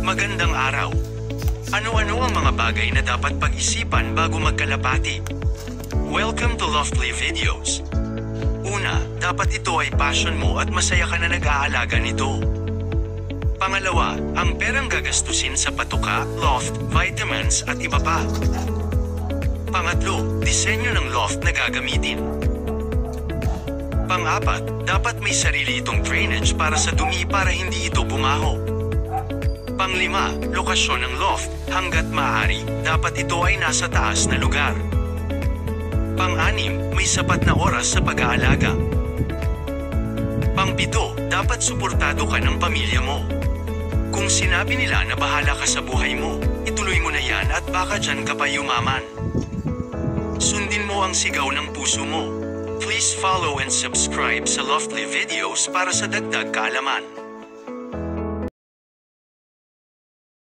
Magandang araw. Ano-ano ang mga bagay na dapat pag-isipan bago magkalapati? Welcome to Loftly Videos. Una, dapat ito ay passion mo at masaya ka na nag-aalaga nito. Pangalawa, ang perang gagastusin sa patuka, loft, vitamins at iba pa. Pangatlo, disenyo ng loft na gagamitin. Pang-apat, dapat may sarili itong drainage para sa dumi para hindi ito bumaho. Pang-lima, lokasyon ng loft, hanggat maaari, dapat ito ay nasa taas na lugar. Pang-anim, may sapat na oras sa pag-aalaga. Pang-pito, dapat suportado ka ng pamilya mo. Kung sinabi nila na bahala ka sa buhay mo, ituloy mo na yan at baka dyan ka pa yumaman. Sundin mo ang sigaw ng puso mo. Please follow and subscribe sa Loftly Videos para sa dagdag kaalaman.